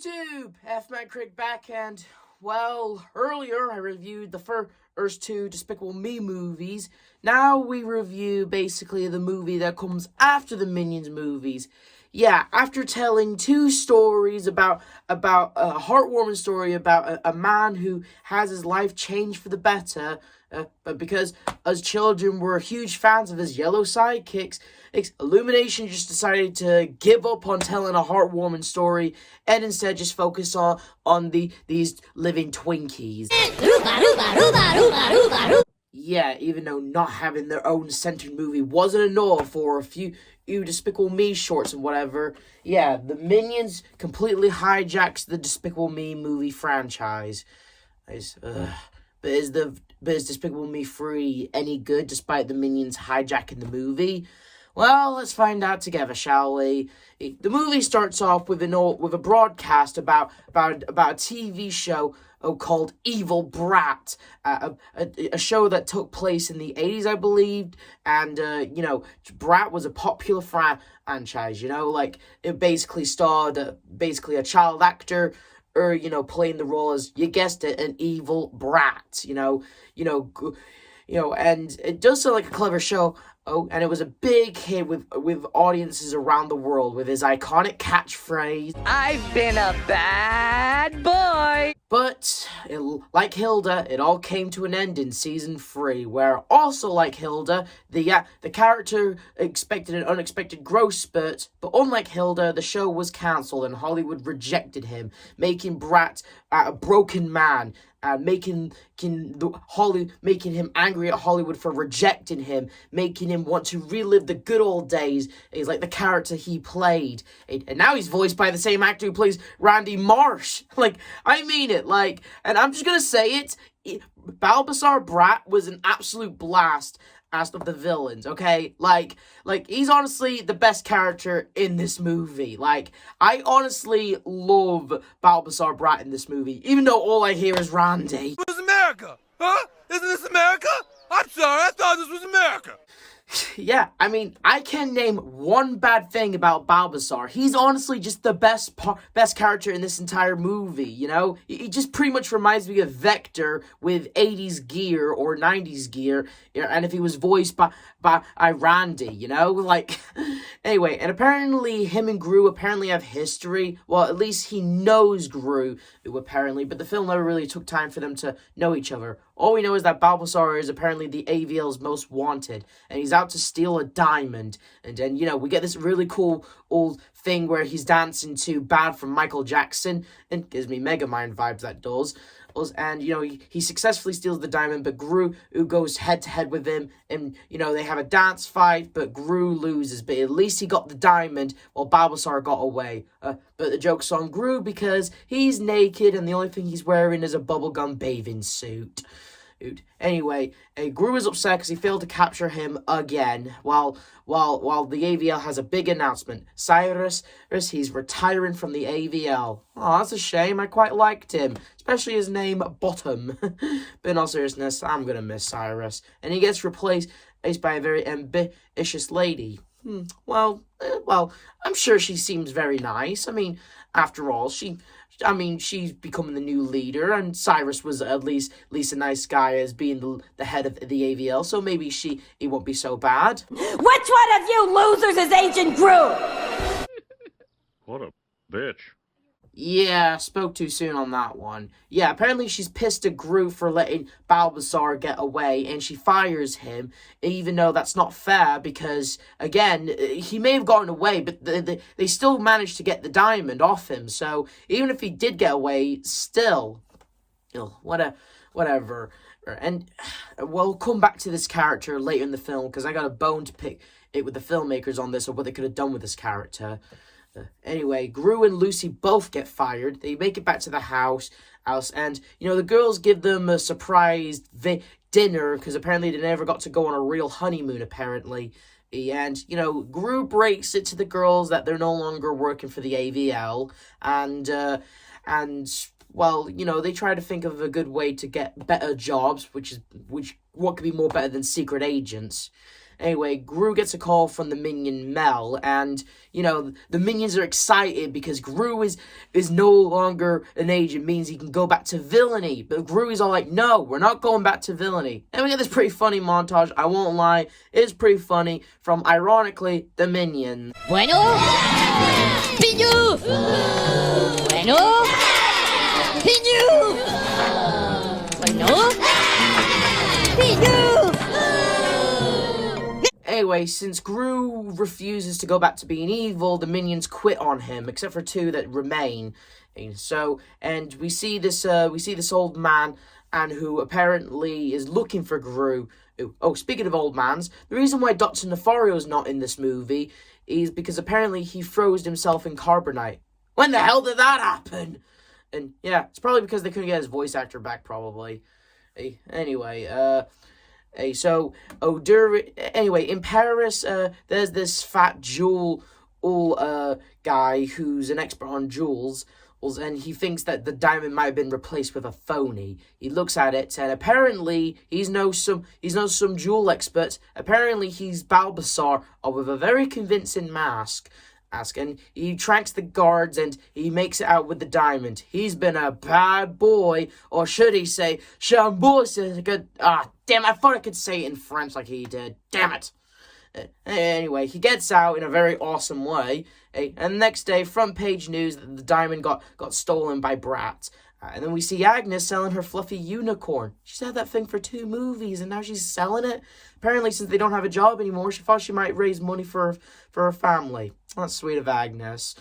YouTube? F-Man Critic back, and, well, earlier I reviewed the first two Despicable Me movies. Now we review, basically, the movie that comes after the Minions movies. Yeah, after telling two stories about a heartwarming story about a man who has his life changed for the better, but because us children were huge fans of his yellow sidekicks, Illumination just decided to give up on telling a heartwarming story and instead just focus on these living Twinkies. Yeah, even though not having their own centered movie wasn't enough for a few Despicable Me shorts and whatever, yeah, the Minions completely hijacks the Despicable Me movie franchise. But is Despicable Me 3 any good despite the Minions hijacking the movie? Well, let's find out together, shall we? The movie starts off with a broadcast about a TV show called Evil Brat, a show that took place in the 80s, I believe, and, Brat was a popular franchise, like, it basically starred, a child actor, playing the role as, you guessed it, an evil brat, and it does sound like a clever show. Oh, and it was a big hit with audiences around the world with his iconic catchphrase, "I've been a bad boy." But, like Hilda, it all came to an end in season 3, where also like Hilda, the character expected an unexpected growth spurt, but unlike Hilda, the show was cancelled and Hollywood rejected him, making Brat a broken man, making him angry at Hollywood for rejecting him, making him want to relive the good old days. He's like the character he played, and now he's voiced by the same actor who plays Randy Marsh. I mean it. And I'm just gonna say it. Balbazar Brat was an absolute blast as of the villains, okay? He's honestly the best character in this movie. I honestly love Balbazar Brat in this movie, even though all I hear is Randy. This is America! Huh? Isn't this America? I'm sorry, I thought this was America! Yeah, I mean, I can name one bad thing about Balbazar. He's honestly just the best character in this entire movie, He just pretty much reminds me of Vector with 80s gear or 90s gear, and if he was voiced by Randy, Anyway, and apparently him and Gru have history. Well, at least he knows Gru, apparently, but the film never really took time for them to know each other. All we know is that Balbazar is apparently the AVL's most wanted, and he's out to steal a diamond. And then, we get this really cool old thing where he's dancing to Bad from Michael Jackson, and gives me Megamind vibes, that does. And, he successfully steals the diamond, but Gru goes head-to-head with him, and, they have a dance fight, but Gru loses, but at least he got the diamond, while Balbazar got away. But the joke's on Gru, because he's naked, and the only thing he's wearing is a bubblegum bathing suit. Anyway, Gru is upset because he failed to capture him again, while the AVL has a big announcement. Cyrus, he's retiring from the AVL. Oh, that's a shame. I quite liked him, especially his name, Bottom. But in all seriousness, I'm gonna miss Cyrus. And he gets replaced by a very ambitious lady. Well, I'm sure she seems very nice. I mean, after all, she's becoming the new leader, and Cyrus was at least a nice guy as being the head of the AVL, so maybe he won't be so bad. Which one of you losers is Agent Gru? What a bitch. Yeah, spoke too soon on that one. Yeah, apparently she's pissed at Gru for letting Balbazar get away, and she fires him, even though that's not fair, because, again, he may have gotten away, but they still managed to get the diamond off him, so even if he did get away, still, whatever. And we'll come back to this character later in the film, because I got a bone to pick it with the filmmakers on this, or what they could have done with this character. Anyway, Gru and Lucy both get fired. They make it back to the house, and, the girls give them a surprise dinner, because apparently they never got to go on a real honeymoon, apparently. And, Gru breaks it to the girls that they're no longer working for the AVL, and they try to think of a good way to get better jobs, what could be more better than secret agents. Anyway, Gru gets a call from the minion Mel, and, you know, the minions are excited because Gru is no longer an agent, means he can go back to villainy. But Gru is all like, no, we're not going back to villainy. And we get this pretty funny montage, I won't lie, it's pretty funny, from, ironically, the minions. Bueno, Piñu. Bueno, Piñu. Bueno, Piñu. Anyway, since Gru refuses to go back to being evil, the minions quit on him, except for 2 that remain. And we see this old man, and who apparently is looking for Gru. Oh, speaking of old mans, the reason why Dr. Nefario's not in this movie is because apparently he froze himself in carbonite. When the hell did that happen? And yeah, it's probably because they couldn't get his voice actor back, probably. Anyway, anyway, in Paris, there's this fat jewel guy who's an expert on jewels, and he thinks that the diamond might have been replaced with a phony. He looks at it, and apparently he's no some jewel expert. Apparently he's Balbazar, with a very convincing mask, and he tracks the guards, and he makes it out with the diamond. He's been a bad boy, or should he say, damn, I thought I could say it in French like he did. Damn it. Anyway, he gets out in a very awesome way, and the next day, front page news that the diamond got stolen by Brat. And then we see Agnes selling her fluffy unicorn. She's had that thing for 2 movies, and now she's selling it. Apparently, since they don't have a job anymore, she thought she might raise money for her family. That's sweet of Agnes.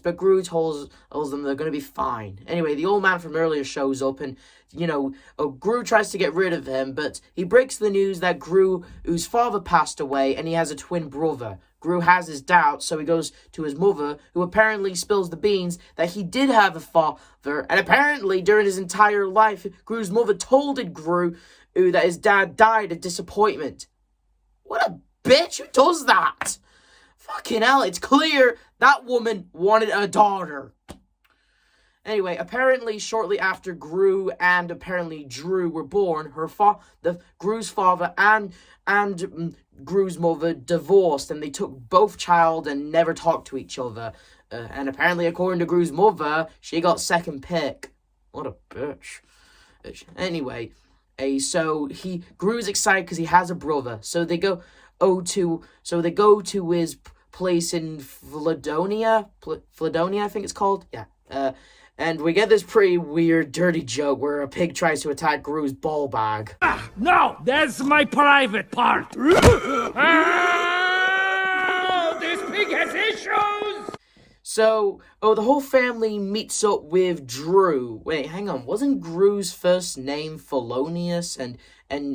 But Gru tells them they're going to be fine. Anyway, the old man from earlier shows up, and, you know, Gru tries to get rid of him, but he breaks the news that whose father passed away, and he has a twin brother. Gru has his doubts, so he goes to his mother, who apparently spills the beans that he did have a father, and apparently during his entire life, Gru's mother told Gru that his dad died of disappointment. What a bitch! Who does that? Fucking hell, it's clear that woman wanted a daughter. Anyway, apparently shortly after Gru and apparently Drew were born, Gru's father and Gru's mother divorced, and they took both child and never talked to each other. And apparently, according to Gru's mother, she got second pick. What a bitch. Anyway, Gru's excited because he has a brother. So they go to his place in Fladonia, I think it's called. Yeah. And we get this pretty weird, dirty joke where a pig tries to attack Gru's ball bag. No, that's my private part. This pig has issues. So, the whole family meets up with Drew. Wait, hang on. Wasn't Gru's first name Felonius and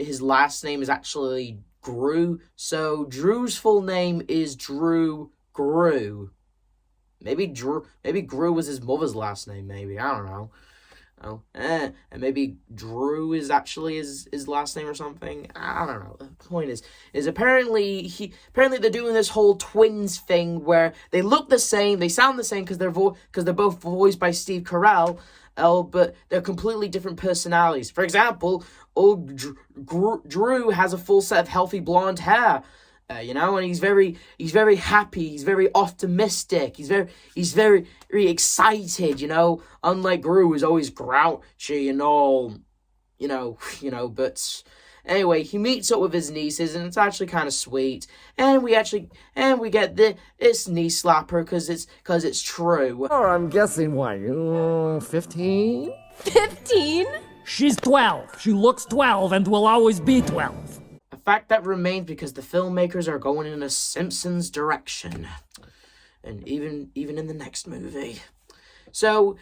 his last name is actually Gru? So, Drew's full name is Drew Gru. Maybe Gru was his mother's last name, maybe. I don't know. And maybe Drew is actually his last name or something. I don't know. The point is apparently they're doing this whole twins thing where they look the same, they sound the same because they're both voiced by Steve Carell, but they're completely different personalities. For example, Drew has a full set of healthy blonde hair. And he's very happy, he's very optimistic, he's very excited, unlike Gru, who's always grouchy and all, but anyway, he meets up with his nieces, and it's actually kind of sweet, and we get this knee slapper, because it's true. Oh, I'm guessing, what, 15? 15? She's 12, she looks 12, and will always be 12. Fact that remains because the filmmakers are going in a Simpsons direction, and even in the next movie. So,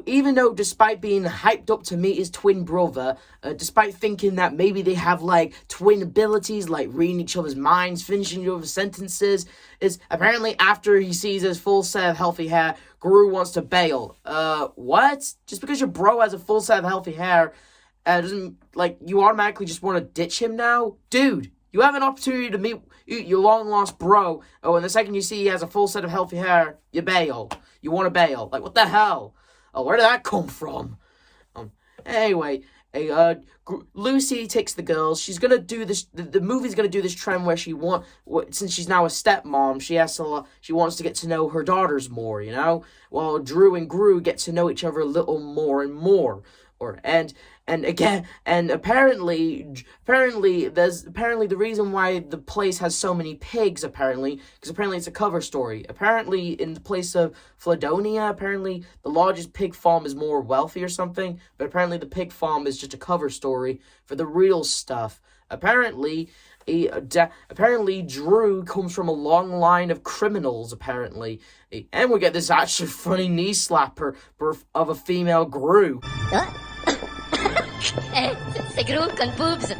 even though despite being hyped up to meet his twin brother, despite thinking that maybe they have like twin abilities, like reading each other's minds, finishing each other's sentences, is apparently after he sees his full set of healthy hair, Gru wants to bail. What? Just because your bro has a full set of healthy hair, doesn't, like, you automatically just want to ditch him now? Dude, you have an opportunity to meet your long-lost bro, and the second you see he has a full set of healthy hair, you bail. You want to bail. Like, what the hell? Where did that come from? Anyway, Lucy takes the girls. She's gonna do this. The movie's gonna do this trend where since she's now a stepmom, she wants to get to know her daughters more. While Drew and Gru get to know each other a little more and more. Apparently the reason why the place has so many pigs, because apparently it's a cover story. Apparently in the place of Fladonia, apparently the largest pig farm is more wealthy or something, but apparently the pig farm is just a cover story for the real stuff. Apparently Drew comes from a long line of criminals, apparently. And we get this actually funny knee slapper of a female Gru. C'est Groot con boobs.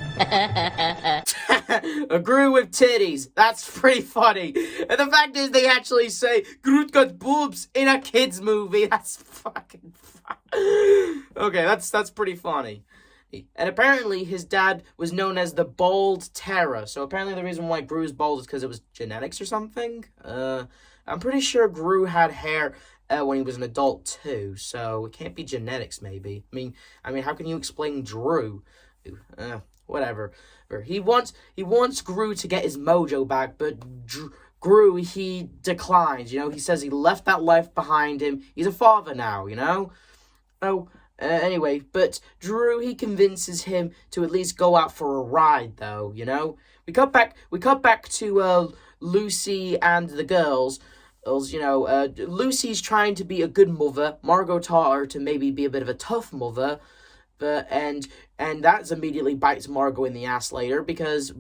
A Gru with titties. That's pretty funny. And the fact is, they actually say Groot got boobs in a kid's movie. That's fucking fun. Okay, that's pretty funny. And apparently, his dad was known as the Bald Terror. So apparently, the reason why Gru is bald is because it was genetics or something. I'm pretty sure Gru had hair when he was an adult too, so it can't be genetics. Maybe. I mean, how can you explain Drew? Whatever. He wants Gru to get his mojo back, but Gru, he declines. He says he left that life behind him. He's a father now. Anyway, but Drew, he convinces him to at least go out for a ride, though. We cut back to Lucy and the girls. Lucy's trying to be a good mother. Margot taught her to maybe be a bit of a tough mother, and that immediately bites Margot in the ass later, because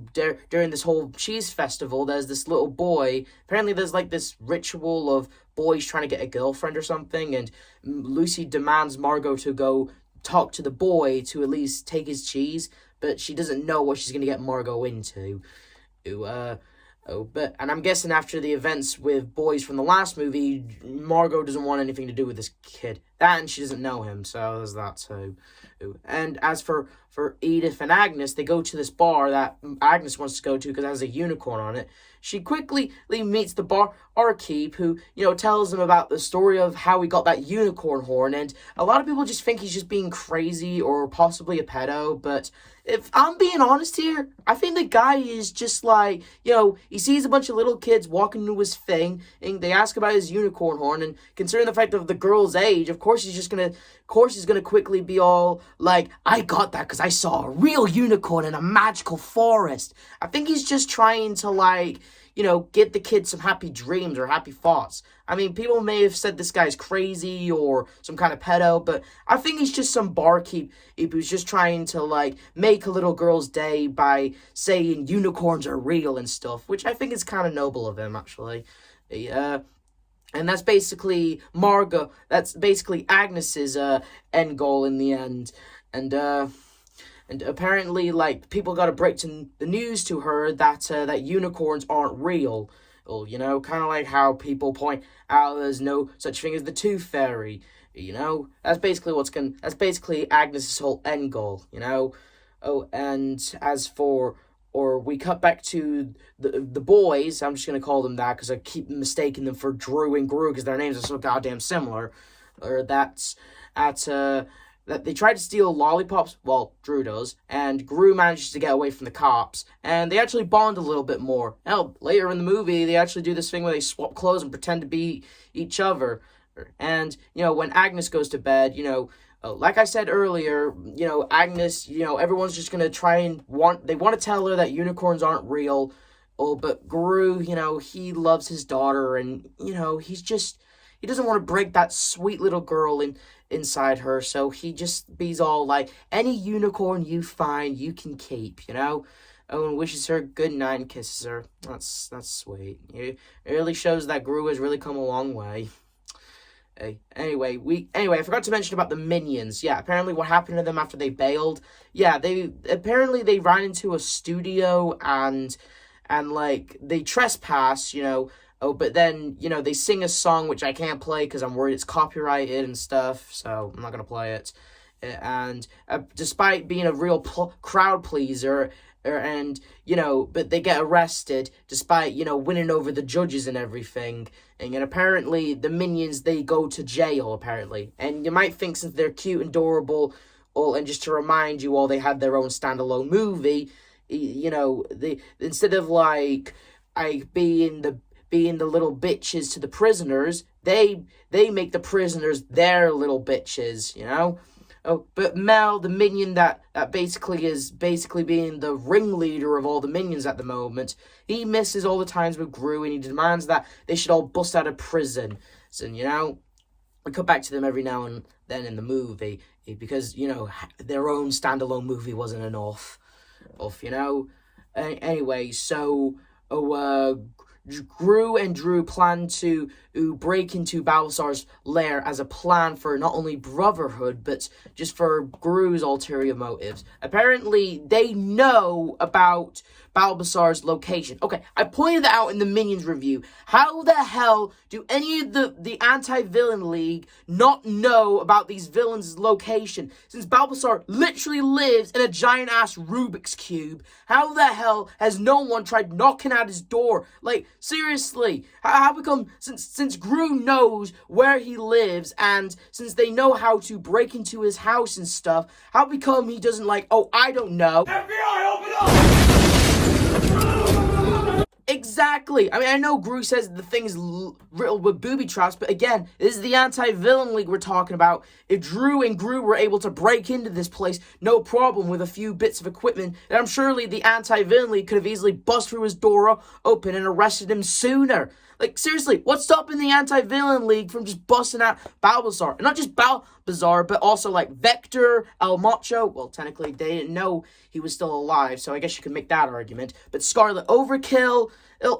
during this whole cheese festival, there's this little boy. Apparently, there's like this ritual of boys trying to get a girlfriend or something, and Lucy demands Margot to go talk to the boy to at least take his cheese, but she doesn't know what she's gonna get Margot into. And I'm guessing after the events with boys from the last movie, Margot doesn't want anything to do with this kid. That, and she doesn't know him, so there's that too. And as for Edith and Agnes, they go to this bar that Agnes wants to go to because it has a unicorn on it. She quickly meets the barkeep who, tells them about the story of how he got that unicorn horn, and a lot of people just think he's just being crazy or possibly a pedo, but if I'm being honest here, I think the guy is just like, he sees a bunch of little kids walking into his thing, and they ask about his unicorn horn, and considering the fact of the girl's age, of course he's gonna quickly be all like, I got that because I saw a real unicorn in a magical forest. I think he's just trying to get the kids some happy dreams or happy thoughts. People may have said this guy's crazy or some kind of pedo, but I think he's just some barkeep who's just trying to, make a little girl's day by saying unicorns are real and stuff, which I think is kind of noble of him, actually. And that's basically that's basically Agnes's end goal in the end. And apparently, people got to break the news to her that unicorns aren't real. Well, kind of like how people point out there's no such thing as the Tooth Fairy. That's basically Agnes's whole end goal. We cut back to the boys. I'm just gonna call them that because I keep mistaking them for Drew and Gru because their names are so goddamn similar. That they tried to steal lollipops. Well, Drew does, and Gru manages to get away from the cops, and they actually bond a little bit more. Hell, later in the movie, they actually do this thing where they swap clothes and pretend to be each other. And when Agnes goes to bed, like I said earlier, Agnes, everyone's just gonna they want to tell her that unicorns aren't real. But Gru, he loves his daughter, and he doesn't want to break that sweet little girl inside her, so he's all like, any unicorn you find, you can keep, and wishes her good night and kisses her. That's sweet. It really shows that Gru has really come a long way. Anyway, I forgot to mention about the minions. Yeah, apparently what happened to them after they bailed. Yeah, they ran into a studio and they trespass, but then, they sing a song which I can't play because I'm worried it's copyrighted and stuff, so I'm not going to play it. And despite being a real crowd pleaser, but they get arrested despite, winning over the judges and everything. And apparently the minions, they go to jail, apparently. And you might think since they're cute and adorable, and just to remind you all, they had their own standalone movie. You know, instead of like being the little bitches to the prisoners, they make the prisoners their little bitches, you know? Oh, but Mel, the minion that basically is being the ringleader of all the minions at the moment, he misses all the times with Gru, and he demands that they should all bust out of prison. So, you know, we come back to them every now and then in the movie, because, you know, their own standalone movie wasn't enough, you know? Anyway, so, Gru and Drew plan to break into Balthazar's lair as a plan for not only brotherhood, but just for Gru's ulterior motives. Apparently, they know about Balthazar's location. Okay, I pointed that out in the Minions review. How the hell do any of the Anti-Villain League not know about these villains' location? Since Balthazar literally lives in a giant-ass Rubik's Cube, how the hell has no one tried knocking at his door? Like, seriously, how come, since Gru knows where he lives, and since they know how to break into his house and stuff, how come he doesn't like, oh, I don't know. FBI, open up! Exactly. I mean, I know Gru says the thing is riddled with booby traps, but again, this is the Anti-Villain League we're talking about. If Drew and Gru were able to break into this place, no problem, with a few bits of equipment, then I'm surely the Anti-Villain League could have easily bust through his door open and arrested him sooner. Like, seriously, what's stopping the Anti-Villain League from just busting out Balthazar? And not just Balthazar, but also, like, Vector, El Macho. Well, technically, they didn't know he was still alive, so I guess you could make that argument. But Scarlet Overkill,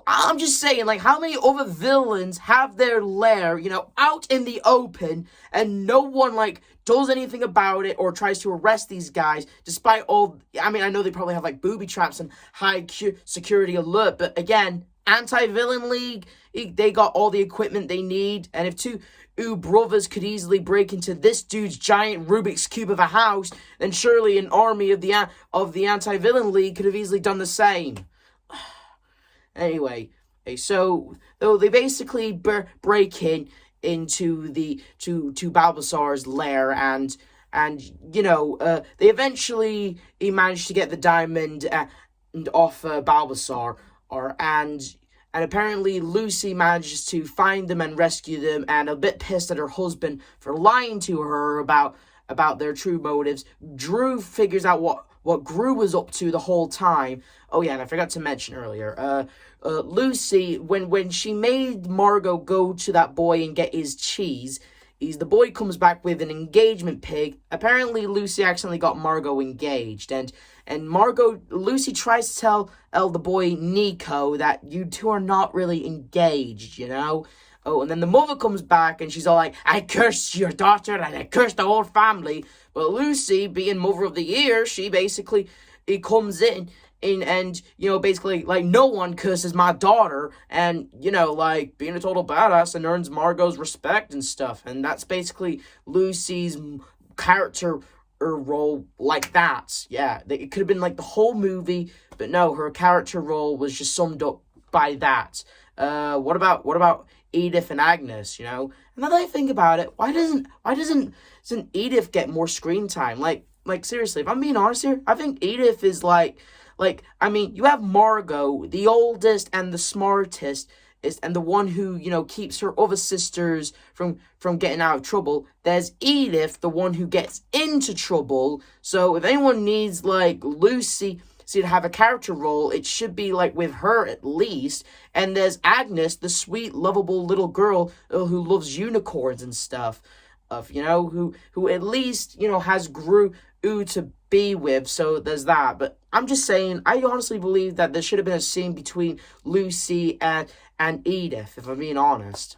I'm just saying, like, how many other villains have their lair, you know, out in the open, and no one, like, does anything about it or tries to arrest these guys, despite all, I mean, I know they probably have, like, booby traps and high security alert, but again, Anti-Villain League, they got all the equipment they need, and if two brothers could easily break into this dude's giant Rubik's Cube of a house, then surely an army of the Anti-Villain League could have easily done the same. Anyway, so though they basically break into to Balthazar's lair, and you know, they eventually manage to get the diamond off Balthazar. And apparently Lucy manages to find them and rescue them, and a bit pissed at her husband for lying to her about their true motives. Drew figures out what Gru was up to the whole time. Oh yeah, and I forgot to mention earlier, Lucy, when she made Margot go to that boy and get his cheese, the boy comes back with an engagement pig. Apparently Lucy accidentally got Margot engaged, and Lucy tries to tell the boy Nico that you two are not really engaged, you know? Oh, and then the mother comes back and she's all like, I curse your daughter and I curse the whole family. But Lucy, being mother of the year, she basically, comes in and, you know, basically, like, no one curses my daughter, and, you know, like, being a total badass and earns Margot's respect and stuff. And that's basically Lucy's character role, like that. Yeah, it could have been like the whole movie, but no, her character role was just summed up by that. What about Edith and Agnes, you know? And now that I think about it, why doesn't Edith get more screen time? Like seriously, if I'm being honest here, I think Edith is like, I mean, you have Margot, the oldest and the smartest, and the one who, you know, keeps her other sisters from getting out of trouble. There's Edith, the one who gets into trouble. So if anyone needs, like, Lucy to have a character role, it should be, like, with her at least. And there's Agnes, the sweet, lovable little girl who loves unicorns and stuff. You know, who at least, you know, has Gru to be with, so there's that. But I'm just saying, I honestly believe that there should have been a scene between Lucy and Edith, if I'm being honest.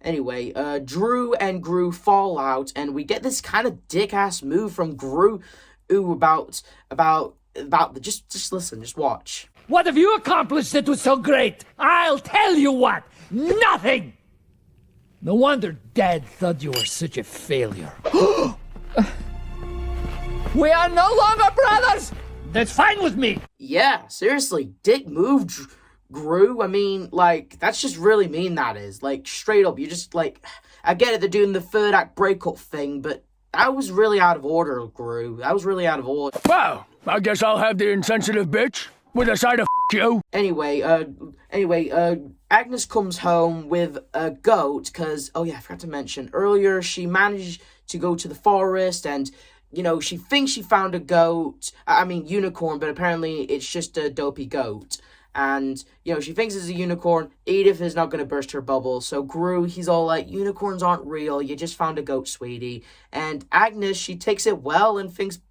Anyway, Drew and Gru fall out, and we get this kind of dick-ass move from Gru about just listen, just watch. What have you accomplished that was so great? I'll tell you what! Nothing! No wonder Dad thought you were such a failure. We are no longer brothers! That's fine with me! Yeah, seriously, dick move, Gru. I mean, like, that's just really mean, that is. Like, straight up, you just, like, I get it, they're doing the third act breakup thing, but that was really out of order, Gru. That was really out of order. Well, I guess I'll have the insensitive bitch with a side of you. Anyway, Agnes comes home with a goat, because, oh yeah, I forgot to mention, earlier she managed to go to the forest, and, you know, she thinks she found a goat, unicorn, but apparently it's just a dopey goat. And, you know, she thinks it's a unicorn. Edith is not going to burst her bubble. So Gru, he's all like, unicorns aren't real. You just found a goat, sweetie. And Agnes, she takes it well and thinks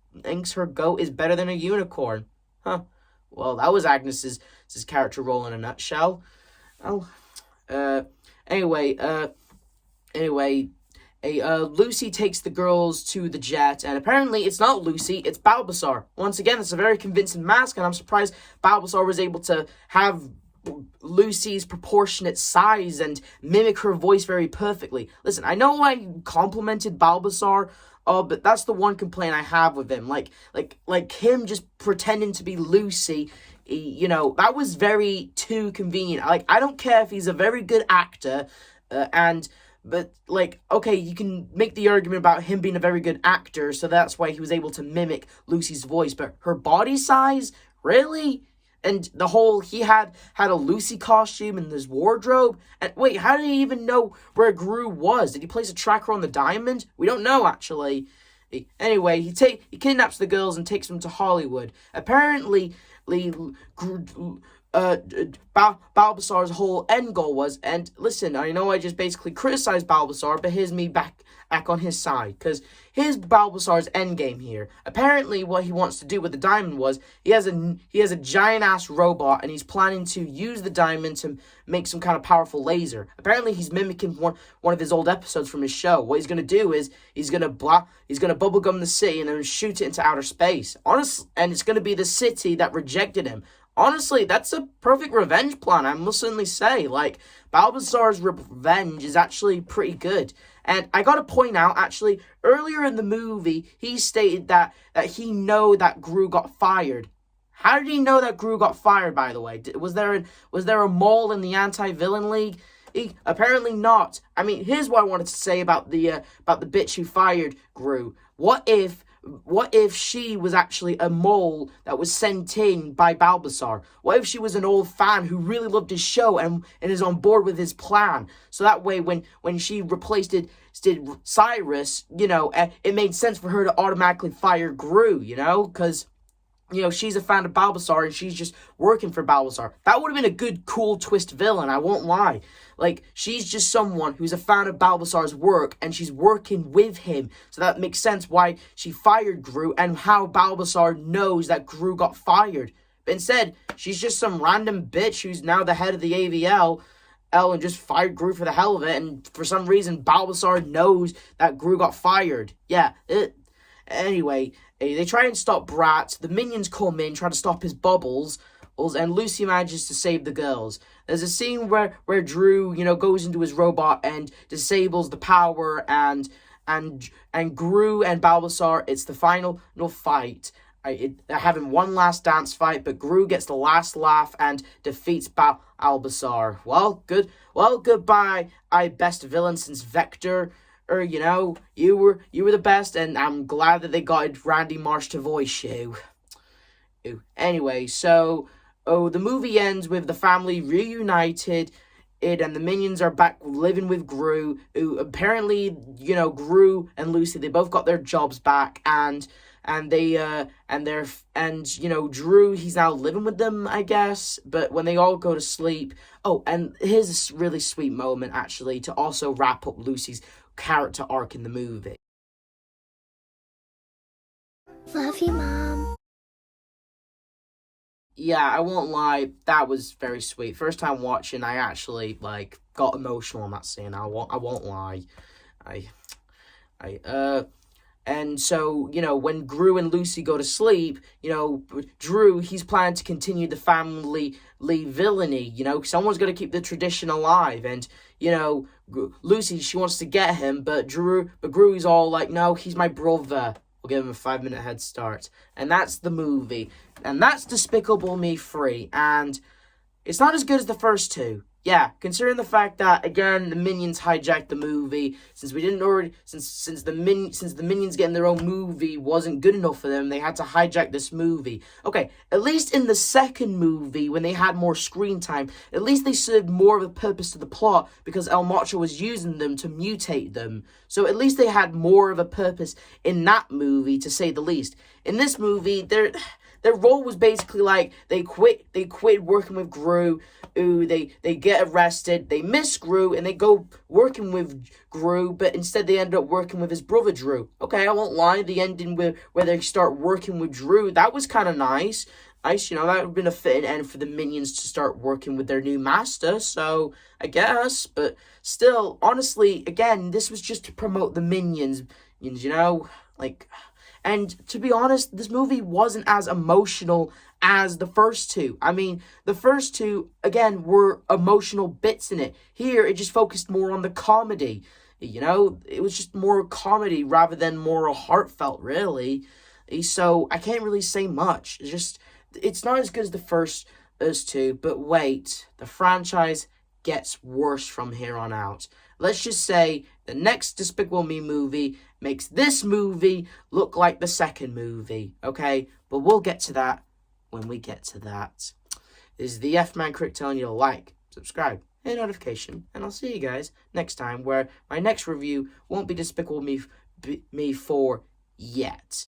her goat is better than a unicorn. Huh. Well, that was Agnes's character role in a nutshell. Oh. Anyway, Lucy takes the girls to the jet, and apparently it's not Lucy, it's Bulbasaur. Once again, it's a very convincing mask, and I'm surprised Bulbasaur was able to have Lucy's proportionate size and mimic her voice very perfectly. Listen, I know I complimented Bulbasaur, but that's the one complaint I have with him. Like him just pretending to be Lucy, you know, that was very too convenient. Like, I don't care if he's a very good actor, but, like, okay, you can make the argument about him being a very good actor, so that's why he was able to mimic Lucy's voice, but her body size? Really? And the whole, he had a Lucy costume in his wardrobe? And wait, how did he even know where Gru was? Did he place a tracker on the diamond? We don't know, actually. Anyway, he kidnaps the girls and takes them to Hollywood. Apparently, Bulbasaur's whole end goal was, and listen, I know I just basically criticized Bulbasaur, but here's me back on his side, because here's Bulbasaur's end game here. Apparently, what he wants to do with the diamond was, he has a giant-ass robot, and he's planning to use the diamond to make some kind of powerful laser. Apparently, he's mimicking one of his old episodes from his show. What he's going to do is, he's going to bubblegum the city and then shoot it into outer space. Honestly, and it's going to be the city that rejected him. Honestly, that's a perfect revenge plan, I must certainly say. Like, Bulbasaur's revenge is actually pretty good. And I gotta point out, actually, earlier in the movie, he stated that he know that Gru got fired. How did he know that Gru got fired, by the way? Was there a mole in the Anti-Villain League? Apparently not. I mean, here's what I wanted to say about the bitch who fired Gru. What if she was actually a mole that was sent in by Bulbasaur? What if she was an old fan who really loved his show and is on board with his plan? So that way, when she replaced Cyrus, you know, it made sense for her to automatically fire Gru, you know? Because, you know, she's a fan of Bulbasaur and she's just working for Bulbasaur. That would have been a good, cool twist villain, I won't lie. Like, she's just someone who's a fan of Bulbasaur's work, and she's working with him. So that makes sense why she fired Gru, and how Bulbasaur knows that Gru got fired. But instead, she's just some random bitch who's now the head of the AVL, and just fired Gru for the hell of it, and for some reason, Bulbasaur knows that Gru got fired. Yeah, anyway, they try and stop Brat. The minions come in, try to stop his bubbles, and Lucy manages to save the girls. There's a scene where Drew, you know, goes into his robot and disables the power, and Gru and Bulbasaur, it's the final fight. They're having one last dance fight, but Gru gets the last laugh and defeats Bulbasaur. Well, goodbye, best villain since Vector. You know, you were the best, and I'm glad that they got Randy Marsh to voice you. Anyway, so the movie ends with the family reunited, and the minions are back living with Gru, who apparently, you know, Gru and Lucy, they both got their jobs back, and you know, Drew, he's now living with them, I guess, but when they all go to sleep, and here's a really sweet moment, actually, to also wrap up Lucy's character arc in the movie. Love you, Mom. Yeah, I won't lie, that was very sweet. First time watching, I actually, like, got emotional on that scene. I won't lie. And so, you know, when Gru and Lucy go to sleep, you know, Drew, he's planning to continue the family villainy, you know, someone's got to keep the tradition alive, and, you know, Lucy, she wants to get him, but Gru, he's all like, no, he's my brother. We'll give him a 5-minute head start. And that's the movie. And that's Despicable Me 3. And it's not as good as the first two. yeah, considering the fact that again the Minions hijacked the movie, since the Minions getting their own movie wasn't good enough for them, they had to hijack this movie. Okay, at least in the second movie when they had more screen time, at least they served more of a purpose to the plot because El Macho was using them to mutate them. So at least they had more of a purpose in that movie, to say the least. In this movie, their role was basically like they quit working with Gru. Ooh, they get arrested, they miss Gru, and they go working with Gru, but instead they end up working with his brother Drew. Okay, I won't lie, the ending where they start working with Drew, that was kind of nice. That would have been a fitting end for the Minions to start working with their new master, so I guess. But still, honestly, again, this was just to promote the Minions, and to be honest, this movie wasn't as emotional as the first two. I mean, the first two, again, were emotional bits in it. Here, it just focused more on the comedy. It was just more comedy rather than more heartfelt, really. So, I can't really say much. It's not as good as the first two, but wait, the franchise gets worse from here on out. Let's just say the next Despicable Me movie makes this movie look like the second movie, okay? But we'll get to that when we get to that. This is the F-Man Critic telling you to like, subscribe, hit notification, and I'll see you guys next time, where my next review won't be Despicable Me 4 yet.